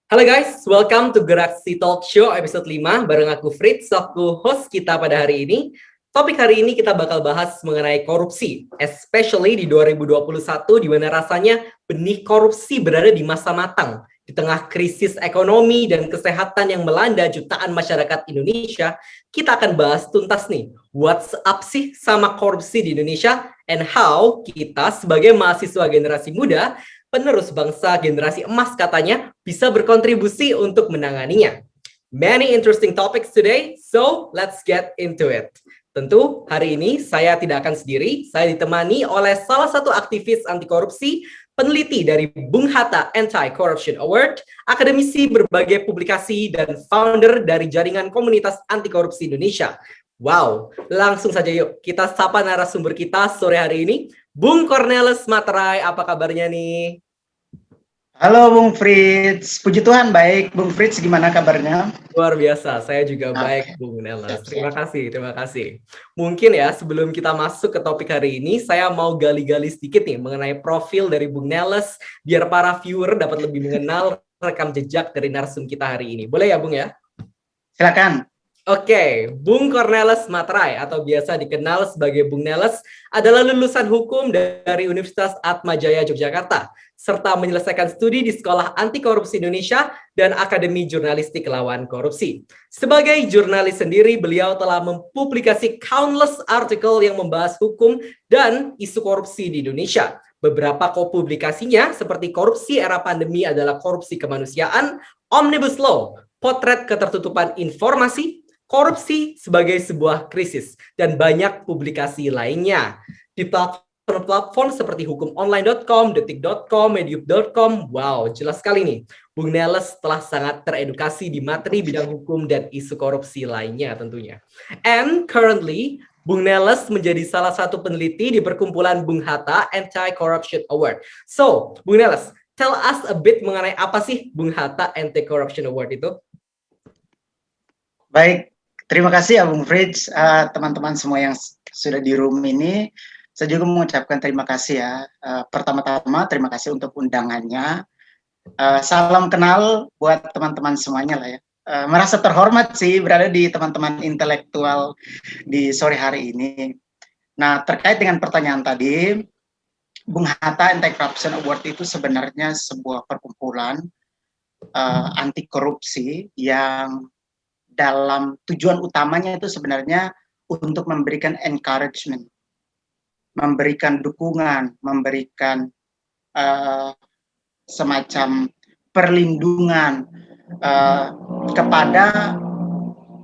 Halo guys, welcome to Geraksi Talk Show episode 5 bareng aku Fritz, selaku host kita pada hari ini. Topik hari ini kita bakal bahas mengenai korupsi, especially di 2021 di mana rasanya benih korupsi berada di masa matang. Di tengah krisis ekonomi dan kesehatan yang melanda jutaan masyarakat Indonesia, kita akan bahas tuntas nih, what's up sih sama korupsi di Indonesia and how kita sebagai mahasiswa generasi muda penerus bangsa generasi emas katanya bisa berkontribusi untuk menanganinya. Many interesting topics today, so let's get into it. Tentu hari ini saya tidak akan sendiri, saya ditemani oleh salah satu aktivis anti korupsi, peneliti dari Bung Hatta Anti-Corruption Award, akademisi berbagai publikasi, dan founder dari jaringan komunitas anti korupsi Indonesia. Wow, langsung saja yuk kita sapa narasumber kita sore hari ini. Bung Cornelis Materai, apa kabarnya nih? Halo Bung Fritz, puji Tuhan baik. Bung Fritz gimana kabarnya? Luar biasa, saya juga baik, Bung Neles. Terima kasih, terima kasih. Mungkin ya sebelum kita masuk ke topik hari ini, saya mau gali-gali sedikit nih mengenai profil dari Bung Neles, biar para viewer dapat lebih mengenal rekam jejak dari narsum kita hari ini. Boleh ya, Bung ya? Silakan. Oke, Bung Cornelis Materai atau biasa dikenal sebagai Bung Neles adalah lulusan hukum dari Universitas Atmajaya Yogyakarta serta menyelesaikan studi di Sekolah Anti Korupsi Indonesia dan Akademi Jurnalistik Lawan Korupsi. Sebagai jurnalis sendiri, beliau telah mempublikasi countless artikel yang membahas hukum dan isu korupsi di Indonesia. Beberapa publikasinya seperti Korupsi Era Pandemi adalah Korupsi Kemanusiaan, Omnibus Law, Potret Ketertutupan Informasi, Korupsi sebagai sebuah krisis, dan banyak publikasi lainnya. Di platform seperti hukumonline.com, detik.com, medium.com, wow, jelas sekali nih. Bung Neles telah sangat teredukasi di materi bidang hukum dan isu korupsi lainnya tentunya. And currently, Bung Neles menjadi salah satu peneliti di perkumpulan Bung Hatta Anti-Corruption Award. So, Bung Neles, tell us a bit mengenai apa sih Bung Hatta Anti-Corruption Award itu? Baik, terima kasih ya Bung Fritz, teman-teman semua yang sudah di room ini. Saya juga mengucapkan terima kasih ya. Pertama-tama terima kasih untuk undangannya. Salam kenal buat teman-teman semuanya lah ya. Merasa terhormat sih berada di teman-teman intelektual di sore hari ini. Nah, terkait dengan pertanyaan tadi, Bung Hatta Anti-Corruption Award itu sebenarnya sebuah perkumpulan anti korupsi yang dalam tujuan utamanya itu sebenarnya untuk memberikan encouragement, memberikan dukungan, memberikan semacam perlindungan kepada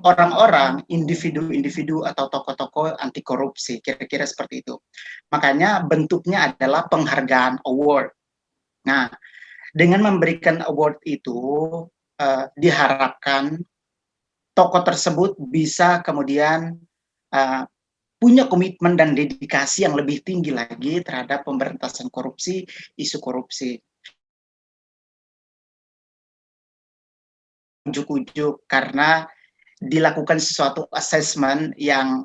orang-orang, individu-individu atau tokoh-tokoh anti korupsi, kira-kira seperti itu. Makanya bentuknya adalah penghargaan award. Nah, dengan memberikan award itu diharapkan tokoh tersebut bisa kemudian punya komitmen dan dedikasi yang lebih tinggi lagi terhadap pemberantasan korupsi, isu korupsi. Ujuk-ujuk karena dilakukan sesuatu assessment yang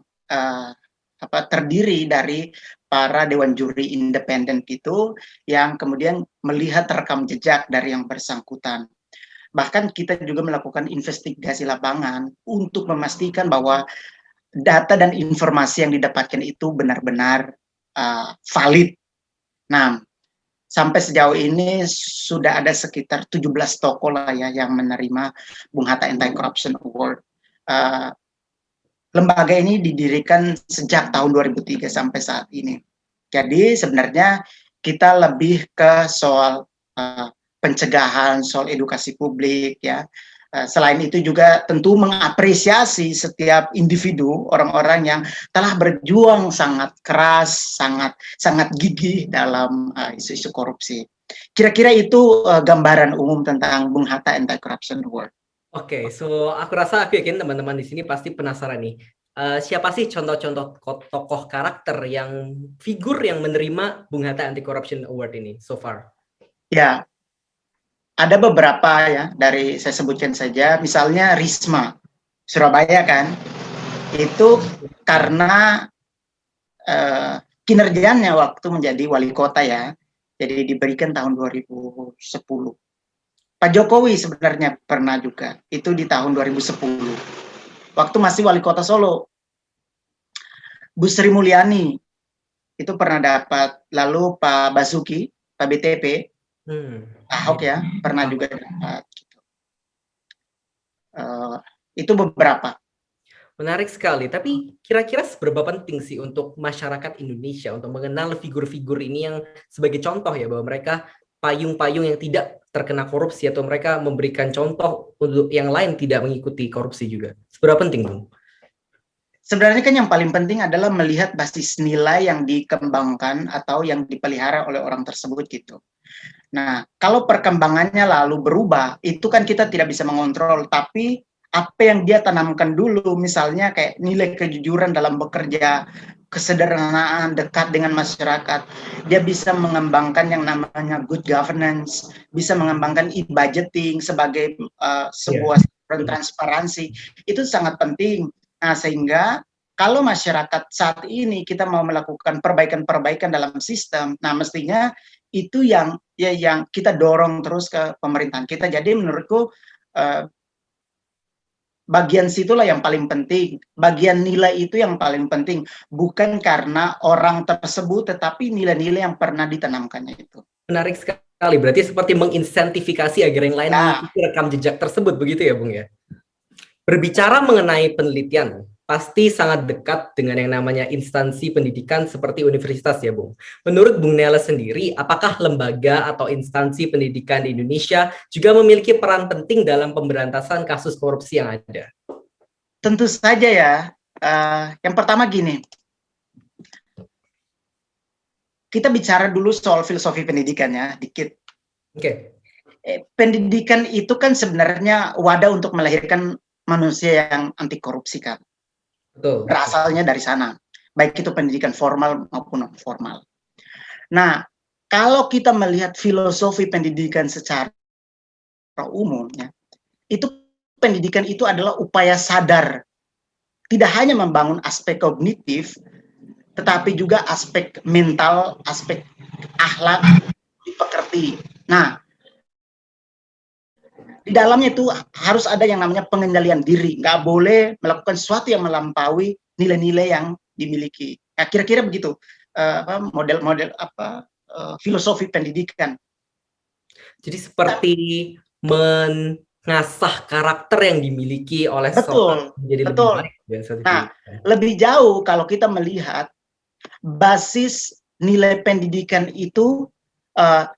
terdiri dari para dewan juri independen itu yang kemudian melihat rekam jejak dari yang bersangkutan. Bahkan kita juga melakukan investigasi lapangan untuk memastikan bahwa data dan informasi yang didapatkan itu benar-benar valid. Nah, sampai sejauh ini sudah ada sekitar 17 tokoh lah ya yang menerima Bung Hatta Anti-Corruption Award. Lembaga ini didirikan sejak tahun 2003 sampai saat ini. Jadi sebenarnya kita lebih ke soal pencegahan, soal edukasi publik ya. Selain itu juga tentu mengapresiasi setiap individu, orang-orang yang telah berjuang sangat keras, sangat gigih dalam isu-isu korupsi. Kira-kira itu gambaran umum tentang Bung Hatta Anti-Corruption Award. Oke, so aku rasa aku yakin teman-teman di sini pasti penasaran nih. Siapa sih contoh-contoh tokoh karakter yang figur yang menerima Bung Hatta Anti-Corruption Award ini so far? Ya, ada beberapa ya, dari saya sebutkan saja, misalnya Risma, Surabaya kan, itu karena kinerjanya waktu menjadi wali kota ya, jadi diberikan tahun 2010. Pak Jokowi sebenarnya pernah juga, itu di tahun 2010. Waktu masih wali kota Solo, Bu Sri Mulyani itu pernah dapat, lalu Pak Basuki, Pak BTP, Ahok ya, pernah juga dapat. Itu beberapa. Menarik sekali, tapi kira-kira seberapa penting sih untuk masyarakat Indonesia untuk mengenal figur-figur ini yang sebagai contoh ya, bahwa mereka payung-payung yang tidak terkena korupsi, atau mereka memberikan contoh untuk yang lain tidak mengikuti korupsi juga. Seberapa penting, Bung? Sebenarnya kan yang paling penting adalah melihat basis nilai yang dikembangkan atau yang dipelihara oleh orang tersebut gitu. Nah, kalau perkembangannya lalu berubah, itu kan kita tidak bisa mengontrol, tapi apa yang dia tanamkan dulu, misalnya kayak nilai kejujuran dalam bekerja, kesederhanaan, dekat dengan masyarakat, dia bisa mengembangkan yang namanya good governance, bisa mengembangkan e-budgeting sebagai sebuah transparansi, itu sangat penting. Nah, sehingga kalau masyarakat saat ini kita mau melakukan perbaikan-perbaikan dalam sistem, nah mestinya itu yang kita dorong terus ke pemerintahan kita. Jadi menurutku bagian situlah yang paling penting, bagian nilai itu yang paling penting, bukan karena orang tersebut, tetapi nilai-nilai yang pernah ditanamkannya itu. Menarik sekali, berarti seperti menginsentifasi agar yang lain mengikuti rekam jejak tersebut, begitu ya, Bung ya? Berbicara mengenai penelitian, pasti sangat dekat dengan yang namanya instansi pendidikan seperti universitas ya, Bung. Menurut Bung Neles sendiri, apakah lembaga atau instansi pendidikan di Indonesia juga memiliki peran penting dalam pemberantasan kasus korupsi yang ada? Tentu saja ya. Yang pertama gini, kita bicara dulu soal filosofi pendidikannya dikit. Oke. Pendidikan itu kan sebenarnya wadah untuk melahirkan manusia yang anti korupsi kan. Betul. Berasalnya dari sana, baik itu pendidikan formal maupun non formal. Nah, kalau kita melihat filosofi pendidikan secara umum, ya, itu pendidikan itu adalah upaya sadar, tidak hanya membangun aspek kognitif, tetapi juga aspek mental, aspek akhlak dipekerti. Nah, di dalamnya itu harus ada yang namanya pengendalian diri, nggak boleh melakukan sesuatu yang melampaui nilai-nilai yang dimiliki. Nah, kira-kira begitu model-model filosofi pendidikan. Jadi seperti mengasah karakter yang dimiliki oleh seorang menjadi lebih baik. Nah, lebih jauh kalau kita melihat basis nilai pendidikan itu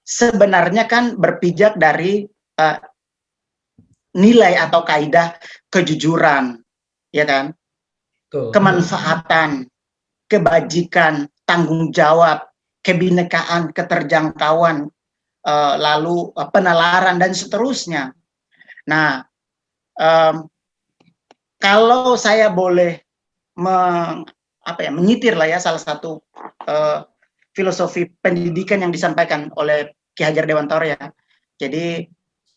sebenarnya kan berpijak dari nilai atau kaidah kejujuran, ya kan? Kemanfaatan, kebajikan, tanggung jawab, kebinekaan, keterjangkauan, lalu penalaran dan seterusnya. Nah, kalau saya boleh menyitir lah ya salah satu filosofi pendidikan yang disampaikan oleh Ki Hajar Dewantara ya. Jadi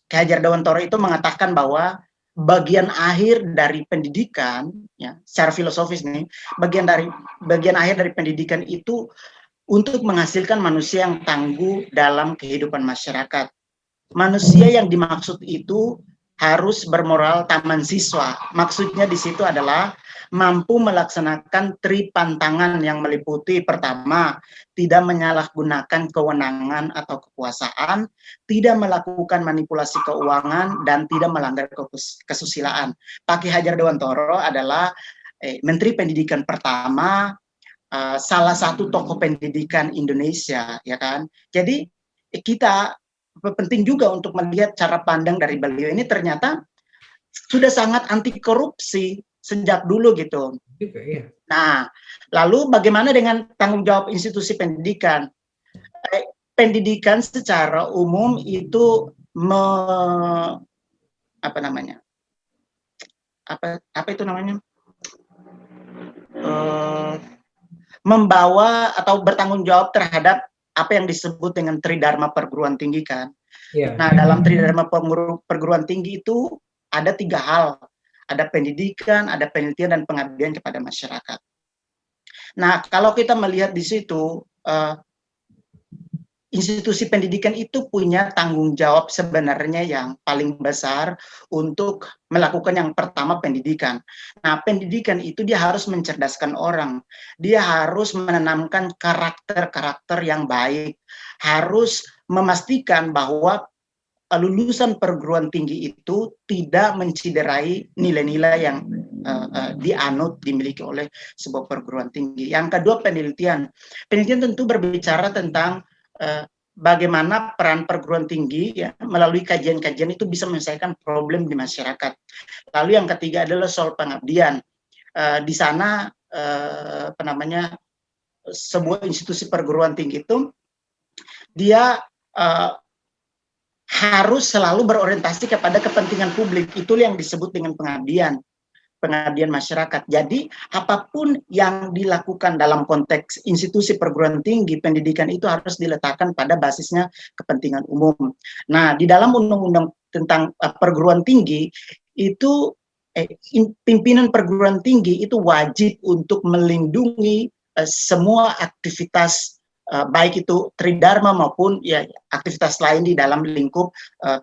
Ki Hajar Dewantara itu mengatakan bahwa bagian akhir dari pendidikan, ya, secara filosofis nih, bagian akhir dari pendidikan itu untuk menghasilkan manusia yang tangguh dalam kehidupan masyarakat. Manusia yang dimaksud itu harus bermoral taman siswa. Maksudnya di situ adalah mampu melaksanakan tripantangan yang meliputi pertama, tidak menyalahgunakan kewenangan atau kekuasaan, tidak melakukan manipulasi keuangan, dan tidak melanggar kesusilaan. Pak Ki Hajar Dewantara adalah Menteri Pendidikan pertama, salah satu tokoh pendidikan Indonesia, ya kan? Jadi kita penting juga untuk melihat cara pandang dari beliau ini ternyata sudah sangat anti korupsi sejak dulu gitu. Nah, lalu bagaimana dengan tanggung jawab institusi pendidikan? Pendidikan secara umum itu membawa atau bertanggung jawab terhadap apa yang disebut dengan tridharma perguruan tinggi kan. Nah, dalam tridharma perguruan tinggi itu ada 3 hal. Ada pendidikan, ada penelitian, dan pengabdian kepada masyarakat. Nah, kalau kita melihat di situ, institusi pendidikan itu punya tanggung jawab sebenarnya yang paling besar untuk melakukan yang pertama pendidikan. Nah, pendidikan itu dia harus mencerdaskan orang, dia harus menanamkan karakter-karakter yang baik, harus memastikan bahwa lulusan perguruan tinggi itu tidak menciderai nilai-nilai yang dianut dimiliki oleh sebuah perguruan tinggi. Yang kedua, penelitian. Penelitian tentu berbicara tentang bagaimana peran perguruan tinggi ya melalui kajian-kajian itu bisa menyelesaikan problem di masyarakat. Lalu yang ketiga adalah soal pengabdian. Di sana sebuah institusi perguruan tinggi itu dia harus selalu berorientasi kepada kepentingan publik. Itulah yang disebut dengan pengabdian masyarakat. Jadi apapun yang dilakukan dalam konteks institusi perguruan tinggi pendidikan itu harus diletakkan pada basisnya kepentingan umum. Nah, di dalam undang-undang tentang perguruan tinggi itu pimpinan perguruan tinggi itu wajib untuk melindungi semua aktivitas baik itu tridharma maupun ya aktivitas lain di dalam lingkup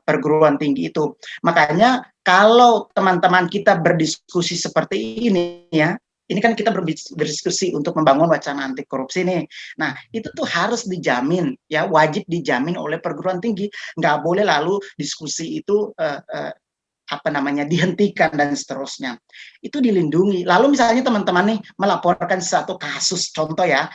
perguruan tinggi itu. Makanya kalau teman-teman kita berdiskusi seperti ini ya, ini kan kita berdiskusi untuk membangun wacana anti korupsi nih. Nah, itu tuh harus dijamin ya, wajib dijamin oleh perguruan tinggi. Nggak boleh lalu diskusi itu dihentikan dan seterusnya. Itu dilindungi. Lalu misalnya teman-teman nih melaporkan satu kasus contoh ya,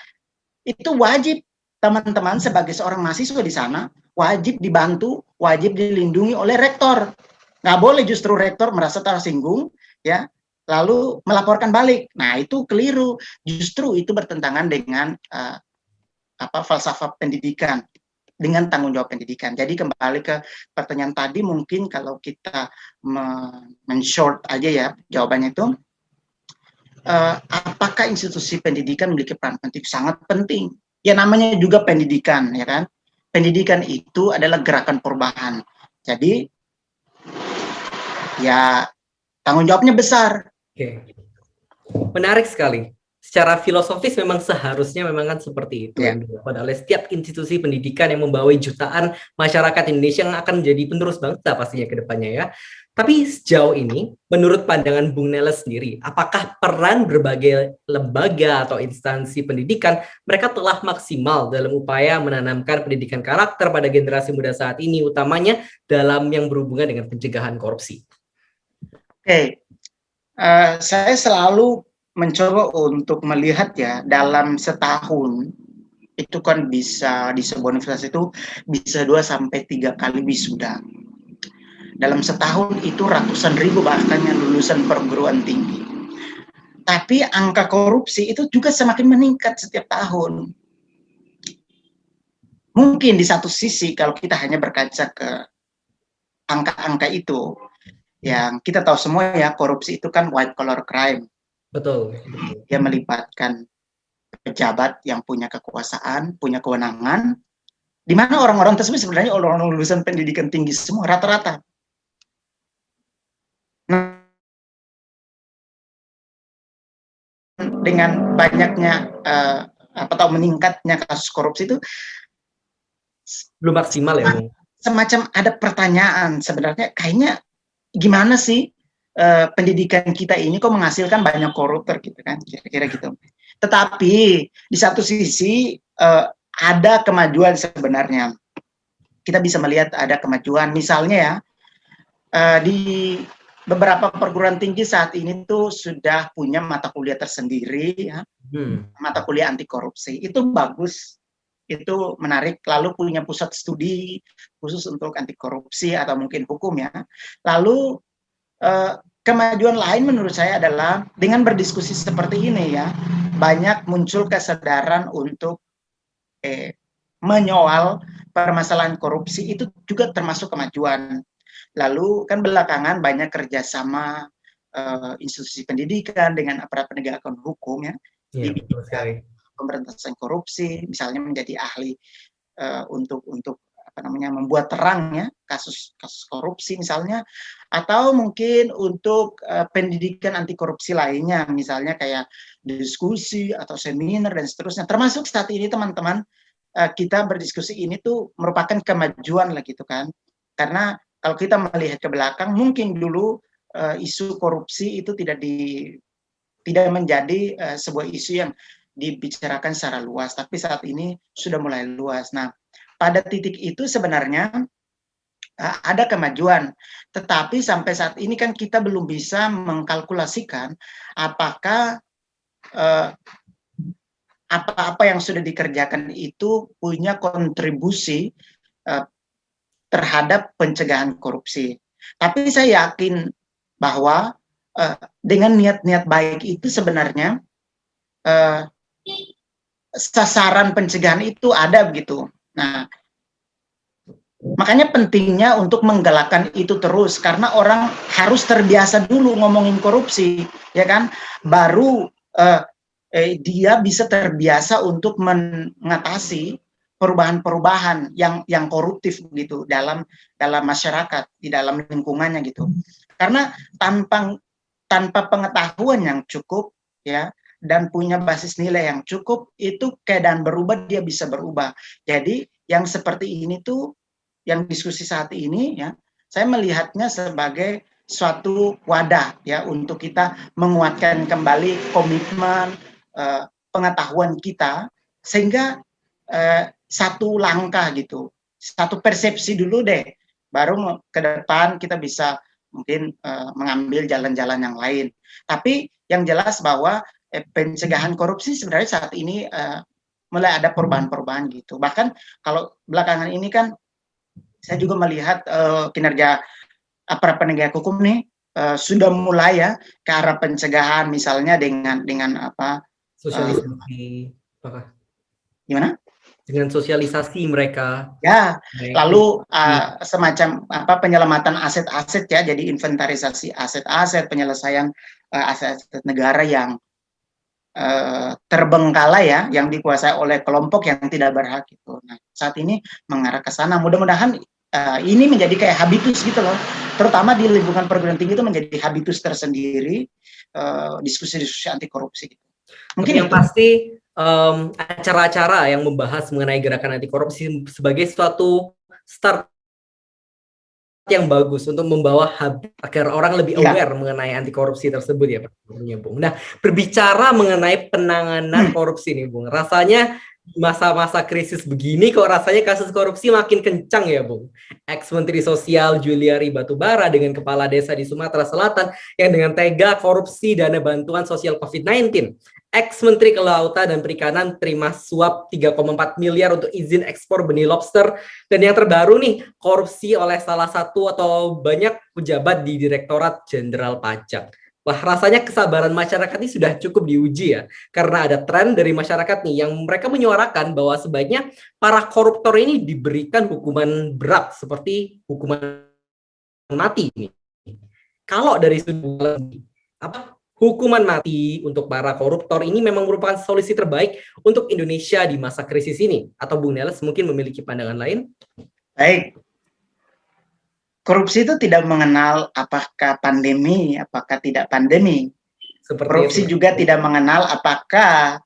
itu wajib teman-teman sebagai seorang mahasiswa di sana wajib dibantu, wajib dilindungi oleh rektor. Nggak boleh justru rektor merasa tersinggung, ya, lalu melaporkan balik. Nah, itu keliru. Justru itu bertentangan dengan falsafah pendidikan, dengan tanggung jawab pendidikan. Jadi kembali ke pertanyaan tadi, mungkin kalau kita men-short aja ya jawabannya itu, apakah institusi pendidikan memiliki peran penting? Sangat penting. Ya namanya juga pendidikan, ya kan? Pendidikan itu adalah gerakan perubahan. Jadi ya tanggung jawabnya besar. Oke. Menarik sekali. Secara filosofis memang seharusnya memang kan seperti itu yang dilakukan oleh setiap institusi pendidikan yang membawa jutaan masyarakat Indonesia yang akan menjadi penerus bangsa pastinya ke depannya ya. Tapi sejauh ini, menurut pandangan Bung Neles sendiri, apakah peran berbagai lembaga atau instansi pendidikan mereka telah maksimal dalam upaya menanamkan pendidikan karakter pada generasi muda saat ini, utamanya dalam yang berhubungan dengan pencegahan korupsi? Oke, saya selalu mencoba untuk melihat ya dalam setahun itu kan bisa di sebuah universitas itu bisa 2-3 kali wisuda. Dalam setahun itu ratusan ribu bahkan yang lulusan perguruan tinggi. Tapi angka korupsi itu juga semakin meningkat setiap tahun. Mungkin di satu sisi kalau kita hanya berkaca ke angka-angka itu, yang kita tahu semua ya korupsi itu kan white collar crime. Betul. Dia melibatkan pejabat yang punya kekuasaan, punya kewenangan, di mana orang-orang tersebut sebenarnya orang-orang lulusan pendidikan tinggi semua rata-rata. Dengan banyaknya meningkatnya kasus korupsi itu belum maksimal ya, Bung? Semacam ada pertanyaan sebenarnya kayaknya gimana sih pendidikan kita ini kok menghasilkan banyak koruptor gitu kan, kira-kira gitu. Tetapi di satu sisi ada kemajuan sebenarnya. Kita bisa melihat ada kemajuan, misalnya ya di beberapa perguruan tinggi saat ini tuh sudah punya mata kuliah tersendiri ya, mata kuliah anti korupsi. Itu bagus, itu menarik. Lalu punya pusat studi khusus untuk anti korupsi atau mungkin hukum ya. Lalu kemajuan lain menurut saya adalah dengan berdiskusi seperti ini ya, banyak muncul kesadaran untuk menyoal permasalahan korupsi, itu juga termasuk kemajuan. Lalu kan belakangan banyak kerjasama institusi pendidikan dengan aparat penegakan hukum ya, di bidang pemberantasan korupsi, misalnya menjadi ahli untuk membuat terang ya kasus korupsi misalnya, atau mungkin untuk pendidikan anti korupsi lainnya, misalnya kayak diskusi atau seminar dan seterusnya. Termasuk saat ini teman-teman kita berdiskusi ini tuh merupakan kemajuan lah gitu kan. Karena kalau kita melihat ke belakang, mungkin dulu isu korupsi itu tidak menjadi sebuah isu yang dibicarakan secara luas, tapi saat ini sudah mulai luas. Nah, pada titik itu sebenarnya ada kemajuan, tetapi sampai saat ini kan kita belum bisa mengkalkulasikan apakah apa-apa yang sudah dikerjakan itu punya kontribusi terhadap pencegahan korupsi. Tapi saya yakin bahwa dengan niat-niat baik itu sebenarnya sasaran pencegahan itu ada begitu. Nah, makanya pentingnya untuk menggalakkan itu terus, karena orang harus terbiasa dulu ngomongin korupsi, ya kan? Baru dia bisa terbiasa untuk mengatasi perubahan-perubahan yang koruptif gitu dalam masyarakat, di dalam lingkungannya gitu. Karena tanpa pengetahuan yang cukup, ya, dan punya basis nilai yang cukup, itu keadaan berubah, dia bisa berubah. Jadi yang seperti ini tuh, yang diskusi saat ini, ya, saya melihatnya sebagai suatu wadah ya untuk kita menguatkan kembali komitmen pengetahuan kita, sehingga satu langkah gitu, satu persepsi dulu deh, baru ke depan kita bisa mungkin mengambil jalan-jalan yang lain. Tapi yang jelas bahwa pencegahan korupsi sebenarnya saat ini mulai ada perubahan-perubahan gitu. Bahkan kalau belakangan ini kan saya juga melihat kinerja aparat penegak hukum nih sudah mulai ya ke arah pencegahan, misalnya dengan apa? Sosialisasi, apakah? Gimana? Dengan sosialisasi mereka. Ya, lalu semacam apa penyelamatan aset-aset ya, jadi inventarisasi aset-aset, penyelesaian aset-aset negara yang terbengkalai ya, yang dikuasai oleh kelompok yang tidak berhak itu. Nah, saat ini mengarah ke sana. Mudah-mudahan ini menjadi kayak habitus gitu loh. Terutama di lingkungan perguruan tinggi itu menjadi habitus tersendiri diskusi-diskusi anti korupsi. Mungkin yang pasti acara-acara yang membahas mengenai gerakan anti korupsi sebagai suatu start yang bagus untuk membawa agar orang lebih aware mengenai anti korupsi tersebut ya Pak Bung. Nah, berbicara mengenai penanganan korupsi nih Bung, rasanya masa-masa krisis begini kok rasanya kasus korupsi makin kencang ya Bung. Ex-Menteri Sosial Juliari Batubara dengan kepala desa di Sumatera Selatan yang dengan tega korupsi dana bantuan sosial COVID-19. Ex-Menteri Kelautan dan Perikanan terima suap 3,4 miliar untuk izin ekspor benih lobster. Dan yang terbaru nih, korupsi oleh salah satu atau banyak pejabat di Direktorat Jenderal Pajak. Wah, rasanya kesabaran masyarakat ini sudah cukup diuji ya. Karena ada tren dari masyarakat nih yang mereka menyuarakan bahwa sebaiknya para koruptor ini diberikan hukuman berat seperti hukuman mati nih. Kalau dari sudut hukuman mati untuk para koruptor ini memang merupakan solusi terbaik untuk Indonesia di masa krisis ini? Atau Bung Neles mungkin memiliki pandangan lain? Baik. Korupsi itu tidak mengenal apakah pandemi, apakah tidak pandemi. Seperti korupsi itu juga tidak mengenal apakah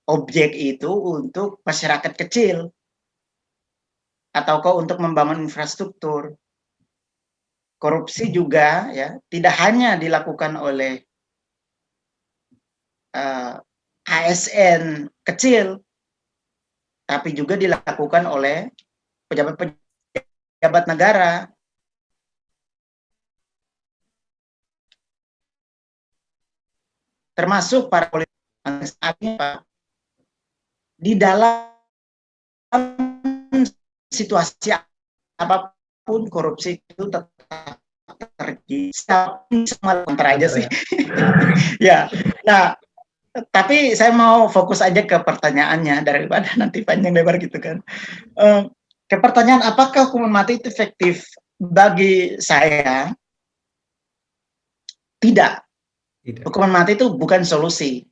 objek itu untuk masyarakat kecil ataukah untuk membangun infrastruktur. Korupsi juga ya tidak hanya dilakukan oleh ASN kecil, tapi juga dilakukan oleh pejabat negara. Termasuk para politikus di dalam situasi apapun korupsi itu tetap terjadi. Sama kontra aja sih. Ya. Nah, tapi saya mau fokus aja ke pertanyaannya daripada nanti panjang lebar gitu kan. Ke pertanyaan apakah hukuman mati itu efektif? Bagi saya tidak. Hukuman mati itu bukan solusi.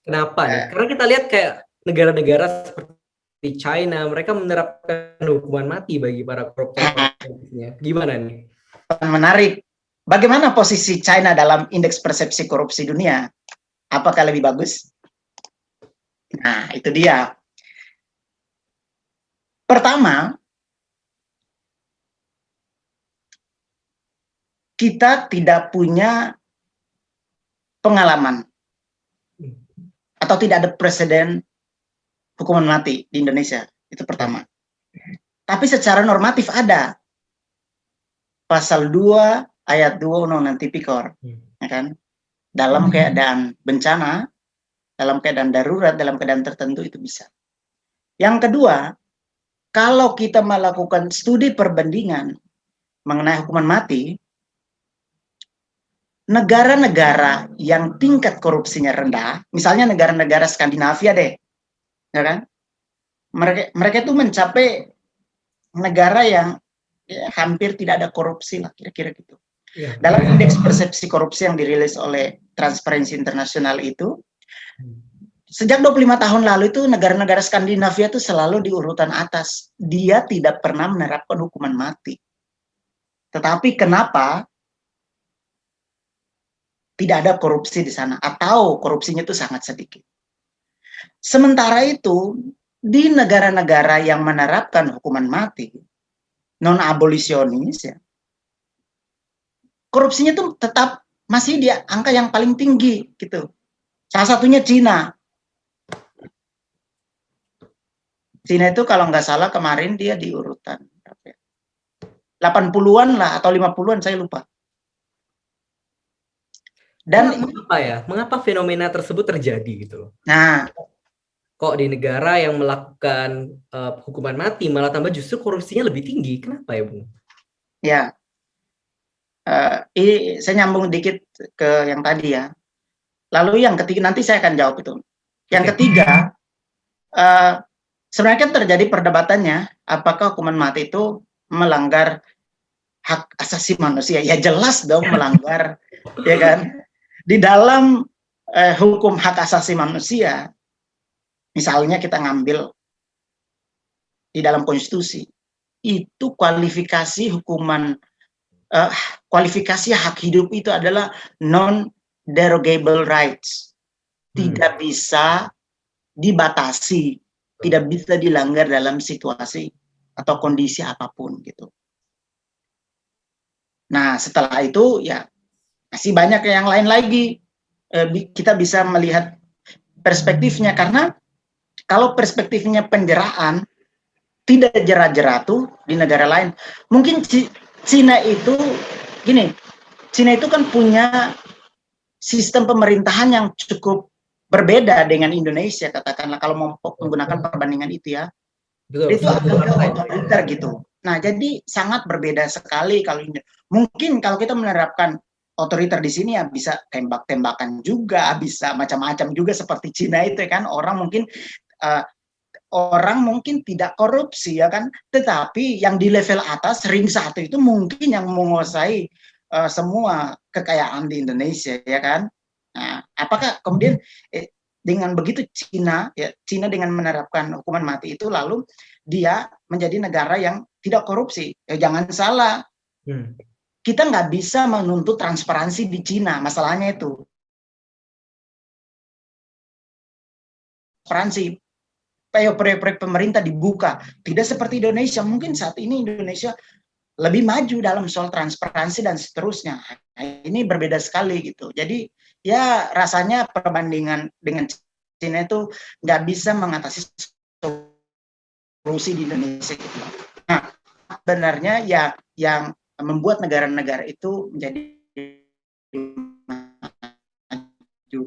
Kenapa nih? Karena kita lihat kayak negara-negara seperti China, mereka menerapkan hukuman mati bagi para koruptor. Gimana nih? Menarik. Bagaimana posisi China dalam indeks persepsi korupsi dunia? Apakah lebih bagus? Nah, itu dia. Pertama, kita tidak punya pengalaman atau tidak ada presiden hukuman mati di Indonesia. Itu pertama. Tapi secara normatif ada. Pasal 2 ayat 2 Undang-Undang Tipikor, ya kan? Dalam keadaan bencana, dalam keadaan darurat, dalam keadaan tertentu itu bisa. Yang kedua, kalau kita melakukan studi perbandingan mengenai hukuman mati, negara-negara yang tingkat korupsinya rendah, misalnya negara-negara Skandinavia deh, ya kan? Mereka itu mencapai negara yang ya, hampir tidak ada korupsi lah, kira-kira gitu. Ya. Dalam indeks persepsi korupsi yang dirilis oleh Transparency International itu, sejak 25 tahun lalu itu negara-negara Skandinavia itu selalu di urutan atas. Dia tidak pernah menerapkan hukuman mati. Tetapi kenapa tidak ada korupsi di sana? Atau korupsinya itu sangat sedikit. Sementara itu, di negara-negara yang menerapkan hukuman mati, non-abolisionis, ya, korupsinya itu tetap masih di angka yang paling tinggi, gitu. Salah satunya Cina. Cina itu kalau nggak salah kemarin dia di urutan 80-an lah atau 50-an, saya lupa. Dan mengapa ya? Mengapa fenomena tersebut terjadi gitu? Nah, kok di negara yang melakukan hukuman mati malah tambah justru korupsinya lebih tinggi? Kenapa ya, Bung? Ya, saya nyambung dikit ke yang tadi ya. Lalu yang ketiga, nanti saya akan jawab itu. Yang ketiga, sebenarnya kan terjadi perdebatannya, apakah hukuman mati itu melanggar hak asasi manusia? Ya jelas dong melanggar, ya kan? Di dalam hukum hak asasi manusia, misalnya kita ngambil di dalam konstitusi, itu kualifikasi hukuman, kualifikasi hak hidup itu adalah non-derogable rights. Tidak bisa dibatasi, tidak bisa dilanggar dalam situasi atau kondisi apapun gitu. Nah, setelah itu ya masih banyak yang lain lagi. Kita bisa melihat perspektifnya, karena kalau perspektifnya penjeraan, tidak jerat-jerat tuh di negara lain. Mungkin Cina itu gini, Cina itu kan punya sistem pemerintahan yang cukup berbeda dengan Indonesia, katakanlah kalau mau menggunakan perbandingan itu ya. Betul, itu agak otoriter gitu. Nah, jadi sangat berbeda sekali kalau ini. Mungkin kalau kita menerapkan otoriter di sini ya bisa tembak-tembakan juga, bisa macam-macam juga seperti Cina itu ya kan. Orang mungkin tidak korupsi ya kan, tetapi yang di level atas ring 1 itu mungkin yang menguasai semua kekayaan di Indonesia ya kan. Nah, apakah kemudian dengan begitu Cina dengan menerapkan hukuman mati itu lalu dia menjadi negara yang tidak korupsi? Ya, jangan salah. Kita nggak bisa menuntut transparansi di Cina, masalahnya itu. Transparansi, proyek-proyek pemerintah dibuka, tidak seperti Indonesia. Mungkin saat ini Indonesia lebih maju dalam soal transparansi dan seterusnya. Nah, ini berbeda sekali gitu. Jadi ya rasanya perbandingan dengan Cina itu nggak bisa mengatasi solusi di Indonesia gitu. Nah, sebenarnya ya yang membuat negara-negara itu menjadi maju,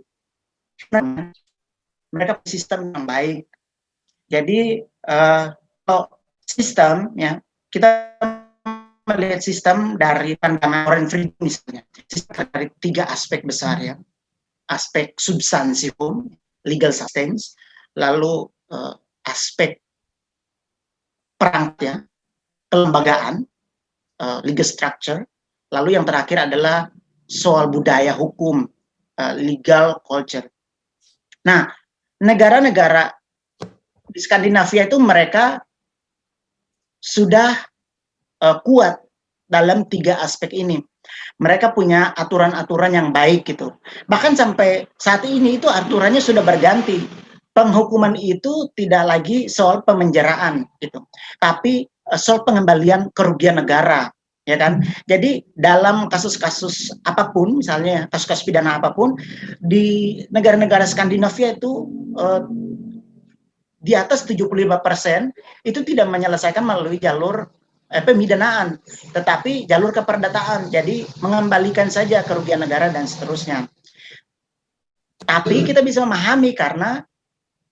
mereka punya sistem yang baik. Jadi kalau sistem ya, kita melihat sistem dari pandangan Warren Friedman misalnya, sistem dari 3 aspek besar ya, aspek substansi hukum, legal substance, lalu aspek perangkat ya, kelembagaan, legal structure, lalu yang terakhir adalah soal budaya hukum, legal culture. Nah, negara-negara di Skandinavia itu mereka sudah kuat dalam 3 aspek ini. Mereka punya aturan-aturan yang baik gitu. Bahkan sampai saat ini itu aturannya sudah berganti. penghukuman itu tidak lagi soal pemenjaraan gitu, tapi soal pengembalian kerugian negara, ya kan? Jadi dalam kasus-kasus apapun, misalnya kasus-kasus pidana apapun di negara-negara Skandinavia itu di atas 75% itu tidak menyelesaikan melalui jalur pemidanaan, tetapi jalur keperdataan. Jadi mengembalikan saja kerugian negara dan seterusnya. Tapi kita bisa memahami karena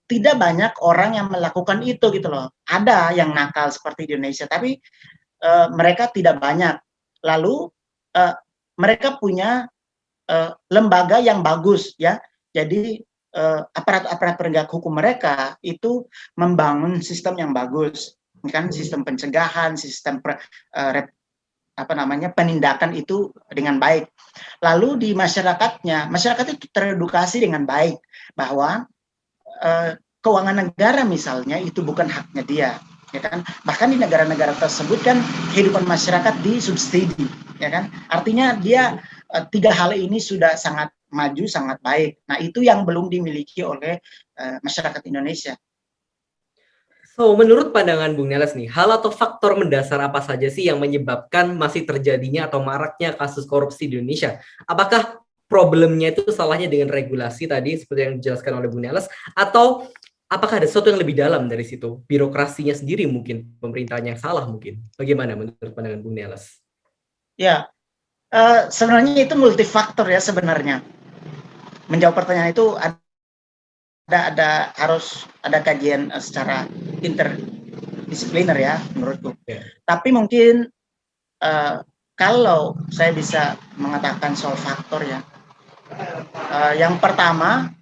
tidak banyak orang yang melakukan itu gitu loh. Ada yang nakal seperti di Indonesia, tapi mereka tidak banyak. Lalu mereka punya lembaga yang bagus ya. Jadi aparat-aparat penegak hukum mereka itu membangun sistem yang bagus, kan sistem pencegahan, sistem penindakan itu dengan baik. Lalu di masyarakatnya, masyarakat itu teredukasi dengan baik bahwa keuangan negara misalnya itu bukan haknya dia, ya kan? Bahkan di negara-negara tersebut kan kehidupan masyarakat disubsidi, ya kan? Artinya dia tiga hal ini sudah sangat maju, sangat baik. Nah, itu yang belum dimiliki oleh masyarakat Indonesia. So, menurut pandangan Bung Neles nih, hal atau faktor mendasar apa saja sih yang menyebabkan masih terjadinya atau maraknya kasus korupsi di Indonesia? Apakah problemnya itu salahnya dengan regulasi tadi seperti yang dijelaskan oleh Bung Neles, atau apakah ada sesuatu yang lebih dalam dari situ? Birokrasinya sendiri mungkin, pemerintahnya yang salah mungkin. Bagaimana menurut pandangan Bung Neles? Ya, sebenarnya itu multifaktor ya sebenarnya. Menjawab pertanyaan itu harus ada kajian secara interdisipliner ya menurutku. Tapi mungkin kalau saya bisa mengatakan soal faktor ya, yang pertama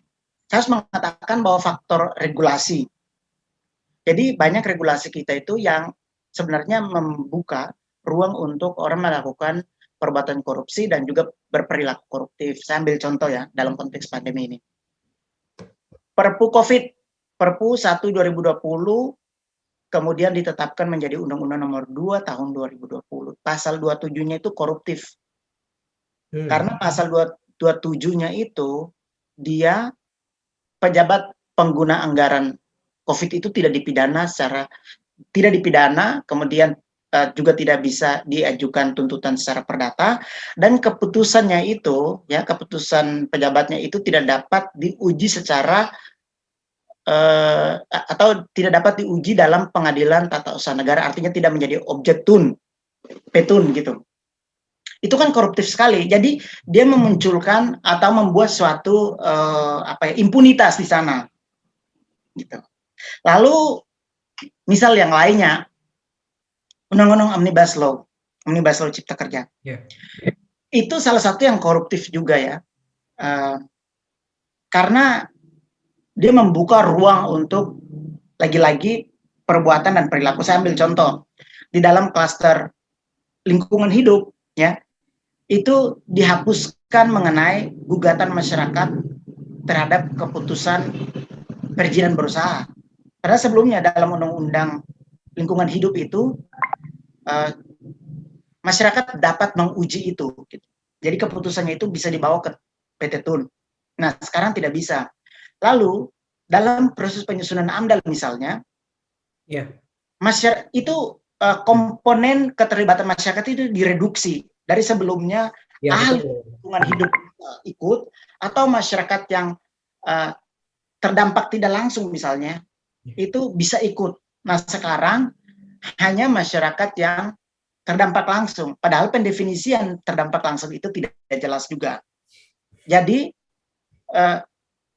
saya harus mengatakan bahwa faktor regulasi. Jadi banyak regulasi kita itu yang sebenarnya membuka ruang untuk orang melakukan perbuatan korupsi dan juga berperilaku koruptif. Saya ambil contoh ya dalam konteks pandemi ini. Perpu COVID, Perpu 1 2020 kemudian ditetapkan menjadi Undang-Undang Nomor 2 Tahun 2020. Pasal 27-nya itu koruptif. Karena pasal 27-nya itu dia pejabat pengguna anggaran COVID itu tidak dipidana, kemudian juga tidak bisa diajukan tuntutan secara perdata, dan keputusannya itu ya, keputusan pejabatnya itu tidak dapat diuji secara atau tidak dapat diuji dalam pengadilan tata usaha negara, artinya tidak menjadi objek petun gitu. Itu kan koruptif sekali. Jadi dia memunculkan atau membuat suatu impunitas di sana gitu. Lalu misal yang lainnya, Undang-Undang Omnibus Law Cipta Kerja, itu salah satu yang koruptif juga ya, karena dia membuka ruang untuk lagi-lagi perbuatan dan perilaku. Saya ambil contoh di dalam klaster lingkungan hidup ya, itu dihapuskan mengenai gugatan masyarakat terhadap keputusan perizinan berusaha. Karena sebelumnya dalam undang-undang lingkungan hidup itu masyarakat dapat menguji itu. Gitu. Jadi keputusannya itu bisa dibawa ke PT Tun. Nah sekarang tidak bisa. Lalu dalam proses penyusunan AMDAL misalnya, masyarakat itu komponen keterlibatan masyarakat itu direduksi dari sebelumnya ahli lingkungan hidup ikut atau masyarakat yang terdampak tidak langsung misalnya itu bisa ikut. Nah sekarang hanya masyarakat yang terdampak langsung, padahal pendefinisian terdampak langsung itu tidak jelas juga. Jadi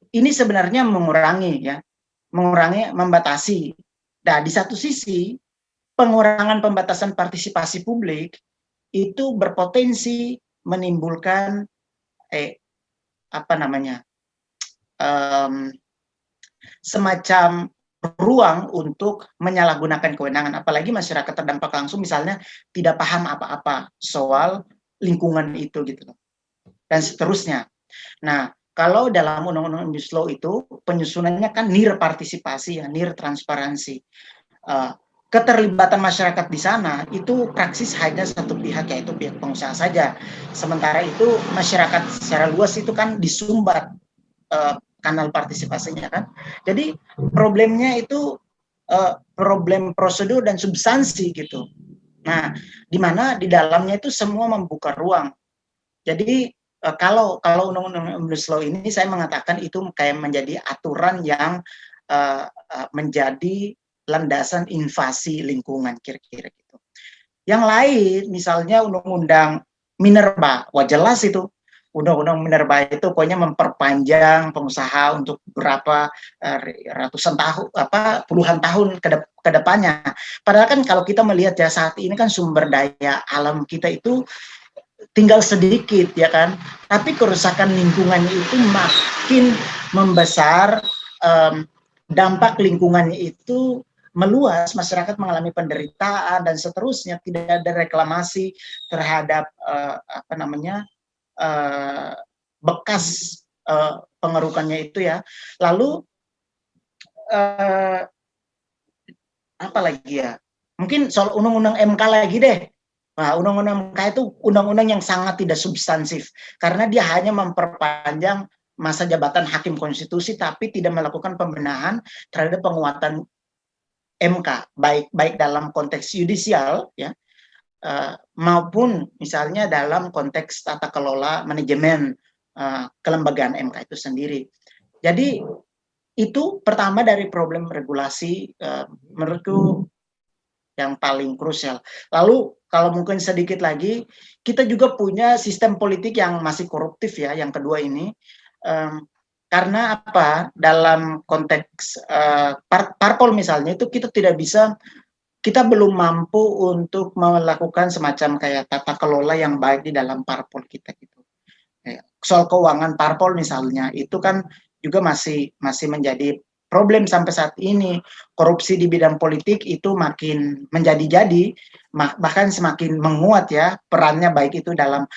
ini sebenarnya mengurangi, membatasi. Nah di satu sisi pengurangan pembatasan partisipasi publik itu berpotensi menimbulkan semacam ruang untuk menyalahgunakan kewenangan, apalagi masyarakat terdampak langsung misalnya tidak paham apa-apa soal lingkungan itu gitu dan seterusnya. Nah kalau dalam Undang-Undang Omnibus Law itu penyusunannya kan nir partisipasi ya, nir transparansi. Keterlibatan masyarakat di sana itu praksis hanya satu pihak, yaitu pihak pengusaha saja. Sementara itu masyarakat secara luas itu kan disumbat kanal partisipasinya kan. Jadi problemnya itu problem prosedur dan substansi gitu. Nah, di mana di dalamnya itu semua membuka ruang. Jadi kalau undang-undang Omnibus Law ini saya mengatakan itu kayak menjadi aturan yang menjadi landasan invasi lingkungan kira-kira gitu. Yang lain misalnya undang-undang minerba, wah jelas itu undang-undang minerba itu pokoknya memperpanjang pengusaha untuk berapa ratusan tahun puluhan tahun ke depannya. Padahal kan kalau kita melihat ya saat ini kan sumber daya alam kita itu tinggal sedikit ya kan, tapi kerusakan lingkungannya itu makin membesar, dampak lingkungannya itu meluas, masyarakat mengalami penderitaan dan seterusnya, tidak ada reklamasi terhadap bekas pengerukannya itu ya. Lalu apa lagi ya? Mungkin soal undang-undang MK lagi deh. Nah, undang-undang MK itu undang-undang yang sangat tidak substansif karena dia hanya memperpanjang masa jabatan hakim konstitusi tapi tidak melakukan pembenahan terhadap penguatan MK baik dalam konteks yudisial ya maupun misalnya dalam konteks tata kelola manajemen kelembagaan MK itu sendiri. Jadi itu pertama dari problem regulasi menurutku yang paling krusial. Lalu kalau mungkin sedikit lagi, kita juga punya sistem politik yang masih koruptif ya, yang kedua ini. Karena apa? Dalam konteks parpol misalnya, itu kita tidak bisa, kita belum mampu untuk melakukan semacam kayak tata kelola yang baik di dalam parpol kita gitu. Soal keuangan parpol misalnya, itu kan juga masih menjadi problem sampai saat ini. Korupsi di bidang politik itu makin menjadi-jadi, bahkan semakin menguat ya perannya baik itu dalam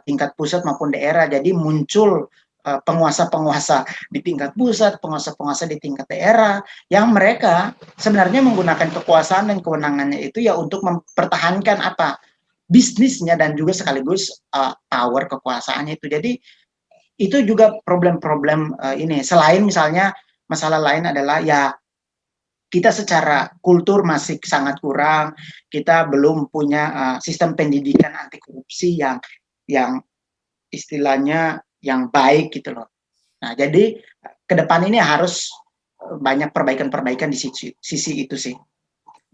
tingkat pusat maupun daerah. Jadi muncul penguasa-penguasa di tingkat pusat, penguasa-penguasa di tingkat daerah, yang mereka sebenarnya menggunakan kekuasaan dan kewenangannya itu ya untuk mempertahankan apa bisnisnya dan juga sekaligus power kekuasaannya itu. Jadi itu juga problem-problem ini. Selain misalnya masalah lain adalah ya kita secara kultur masih sangat kurang, kita belum punya sistem pendidikan anti korupsi yang istilahnya yang baik gitu loh. Nah, jadi ke depan ini harus banyak perbaikan-perbaikan di sisi itu sih.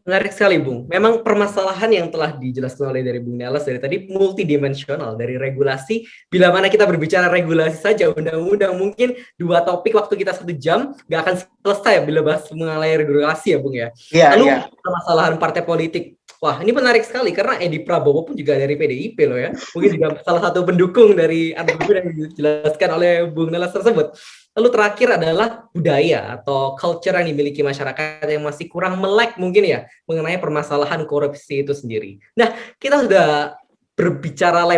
Menarik sekali, Bung. Memang permasalahan yang telah dijelaskan oleh dari Bung Nelas dari tadi multidimensional, dari regulasi. Bila mana kita berbicara regulasi saja, undang-undang mungkin 2 topik waktu kita 1 jam, nggak akan selesai bila bahas mengenai regulasi ya, Bung ya. Iya, Lalu iya. permasalahan partai politik. Wah, ini menarik sekali karena Edi Prabowo pun juga dari PDIP loh ya. Mungkin juga salah satu pendukung dari argumen yang dijelaskan oleh Bung Nelas tersebut. Lalu terakhir adalah budaya atau culture yang dimiliki masyarakat yang masih kurang melek mungkin ya mengenai permasalahan korupsi itu sendiri. Nah, kita sudah berbicara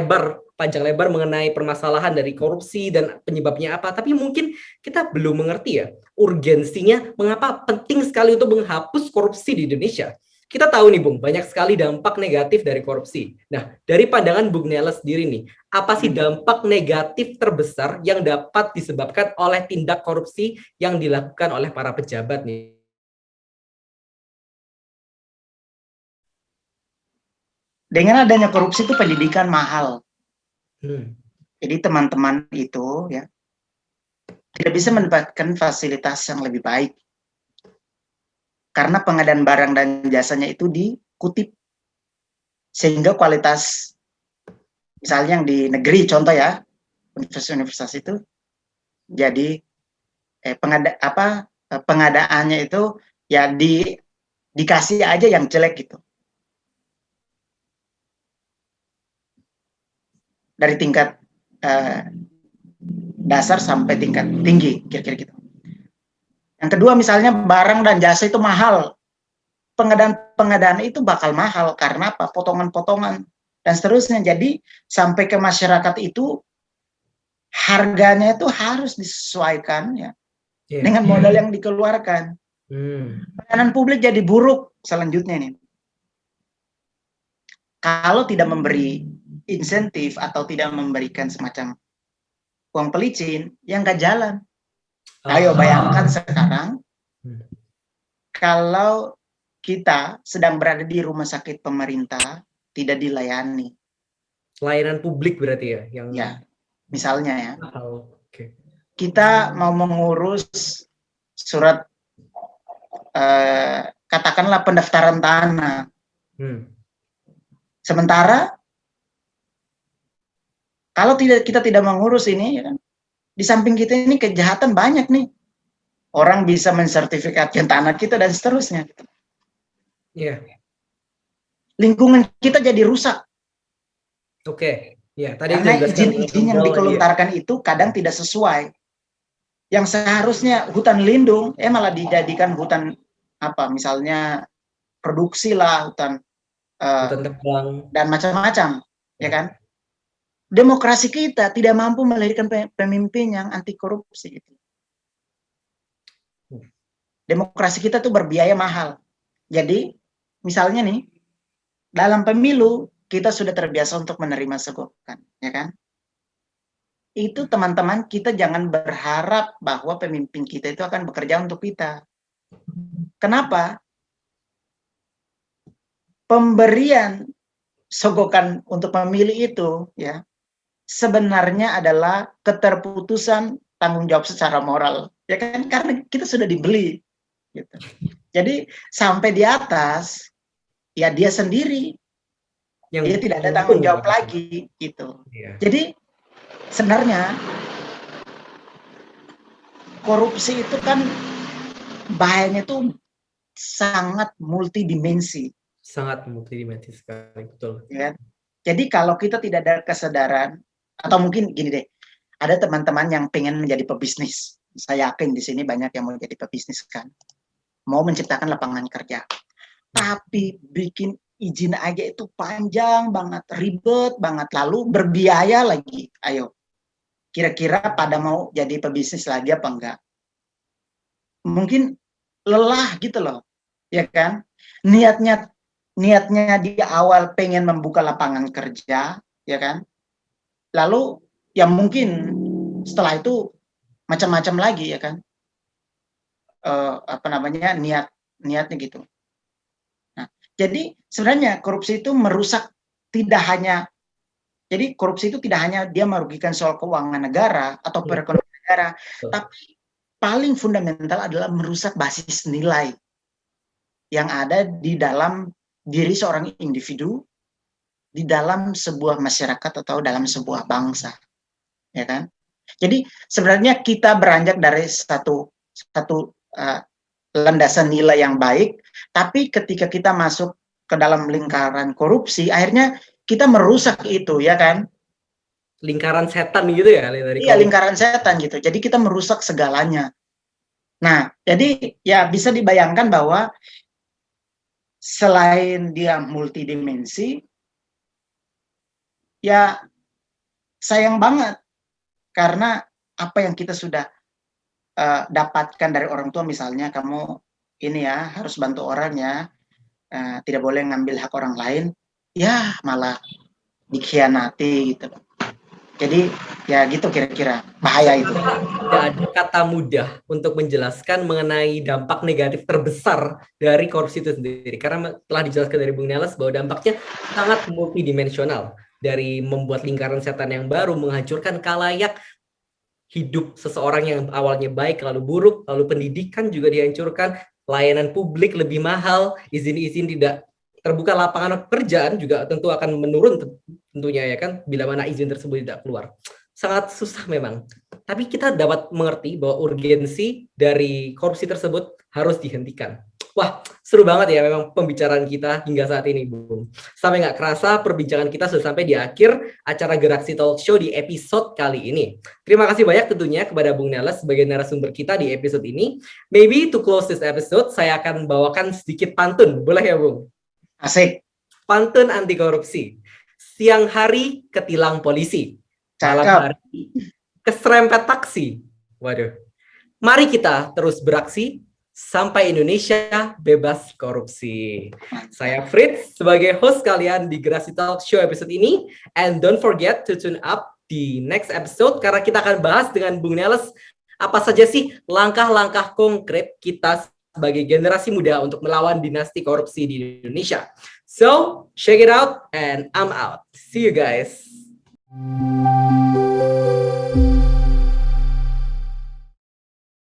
panjang lebar mengenai permasalahan dari korupsi dan penyebabnya apa, tapi mungkin kita belum mengerti ya urgensinya mengapa penting sekali untuk menghapus korupsi di Indonesia. Kita tahu nih Bung, banyak sekali dampak negatif dari korupsi. Nah, dari pandangan Bung Nelas sendiri nih, apa sih dampak negatif terbesar yang dapat disebabkan oleh tindak korupsi yang dilakukan oleh para pejabat nih? Dengan adanya korupsi itu pendidikan mahal. Jadi teman-teman itu ya tidak bisa mendapatkan fasilitas yang lebih baik karena pengadaan barang dan jasanya itu dikutip, sehingga kualitas misalnya yang di negeri contoh ya universitas itu jadi pengadaannya itu ya dikasih aja yang jelek gitu dari tingkat dasar sampai tingkat tinggi kira-kira gitu. Yang kedua misalnya barang dan jasa itu mahal, pengadaan itu bakal mahal karena apa? Potongan-potongan dan seterusnya. Jadi sampai ke masyarakat itu harganya itu harus disesuaikan ya dengan modal yang dikeluarkan. Pelayanan publik jadi buruk selanjutnya nih. Kalau tidak memberi insentif atau tidak memberikan semacam uang pelicin, yang nggak jalan. Ayo bayangkan sekarang Hmm. kalau kita sedang berada di rumah sakit pemerintah tidak dilayani. Layanan publik berarti ya yang Ya, misalnya ya. Oke. Kita mau mengurus surat katakanlah pendaftaran tanah. Sementara kalau kita tidak mengurus ini, ya kan, di samping kita ini kejahatan banyak nih. Orang bisa mensertifikatkan tanah kita dan seterusnya. Iya. Lingkungan kita jadi rusak. Oke. Ya, tadi Karena yang izin-izin yang dikelontarkan itu kadang tidak sesuai. Yang seharusnya hutan lindung, malah dijadikan hutan apa? Misalnya produksi lah, hutan tebang dan macam-macam, ya kan? Demokrasi kita tidak mampu melahirkan pemimpin yang anti korupsi. Demokrasi kita tuh berbiaya mahal. Jadi, misalnya nih, dalam pemilu kita sudah terbiasa untuk menerima sogokan, ya kan? Itu teman-teman kita jangan berharap bahwa pemimpin kita itu akan bekerja untuk kita. Kenapa? Pemberian sogokan untuk memilih itu, ya, sebenarnya adalah keterputusan tanggung jawab secara moral, ya kan? Karena kita sudah dibeli, gitu. Jadi sampai di atas, ya dia sendiri, dia tidak ada tanggung jawab lagi, gitu. Yeah. Jadi sebenarnya korupsi itu kan bahayanya itu sangat multidimensi. Sangat multidimensi sekali, betul. Ya. Jadi kalau kita tidak ada kesadaran, atau mungkin gini deh, ada teman-teman yang pengen menjadi pebisnis. Saya yakin di sini banyak yang mau jadi pebisnis kan. Mau menciptakan lapangan kerja. Tapi bikin izin aja itu panjang banget, ribet banget, lalu berbiaya lagi. Ayo, kira-kira pada mau jadi pebisnis lagi apa enggak? Mungkin lelah gitu loh, ya kan? Niatnya di awal pengen membuka lapangan kerja, ya kan? Lalu ya mungkin setelah itu macam-macam lagi, ya kan? Apa namanya, niatnya gitu. Nah, jadi sebenarnya korupsi itu merusak, tidak hanya, jadi korupsi itu tidak hanya dia merugikan soal keuangan negara atau perekonomian negara, tapi paling fundamental adalah merusak basis nilai yang ada di dalam diri seorang individu, di dalam sebuah masyarakat atau dalam sebuah bangsa, ya kan? Jadi sebenarnya kita beranjak dari satu landasan nilai yang baik, tapi ketika kita masuk ke dalam lingkaran korupsi, akhirnya kita merusak itu, ya kan? Lingkaran setan gitu ya? Iya, lingkaran setan gitu. Jadi kita merusak segalanya. Nah, jadi ya bisa dibayangkan bahwa selain dia multidimensi, ya sayang banget karena apa yang kita sudah dapatkan dari orang tua, misalnya kamu ini ya harus bantu orang ya, tidak boleh ngambil hak orang lain, ya malah dikhianati gitu. Jadi ya gitu kira-kira bahaya itu. Tidak ada kata mudah untuk menjelaskan mengenai dampak negatif terbesar dari korupsi itu sendiri. Karena telah dijelaskan dari Bung Neles bahwa dampaknya sangat multidimensional. Dari membuat lingkaran setan yang baru, menghancurkan kalayak hidup seseorang yang awalnya baik, lalu buruk, lalu pendidikan juga dihancurkan, layanan publik lebih mahal, izin-izin tidak terbuka, lapangan pekerjaan juga tentu akan menurun tentunya, ya kan, bila mana izin tersebut tidak keluar. Sangat susah memang. Tapi kita dapat mengerti bahwa urgensi dari korupsi tersebut harus dihentikan. Wah, seru banget ya memang pembicaraan kita hingga saat ini, Bung. Sampai nggak kerasa perbincangan kita sudah sampai di akhir acara Geraksi Talk Show di episode kali ini. Terima kasih banyak tentunya kepada Bung Neles sebagai narasumber kita di episode ini. Maybe to close this episode, saya akan bawakan sedikit pantun. Boleh ya, Bung? Asik. Pantun anti korupsi. Siang hari ketilang polisi. Malam hari keserempet taksi. Waduh. Mari kita terus beraksi sampai Indonesia bebas korupsi. Saya Fritz sebagai host kalian di Geraksi Talk Show episode ini. And don't forget to tune up di next episode karena kita akan bahas dengan Bung Neles Apa saja sih langkah-langkah konkret kita sebagai generasi muda untuk melawan dinasti korupsi di Indonesia? So, check it out and I'm out. See you guys.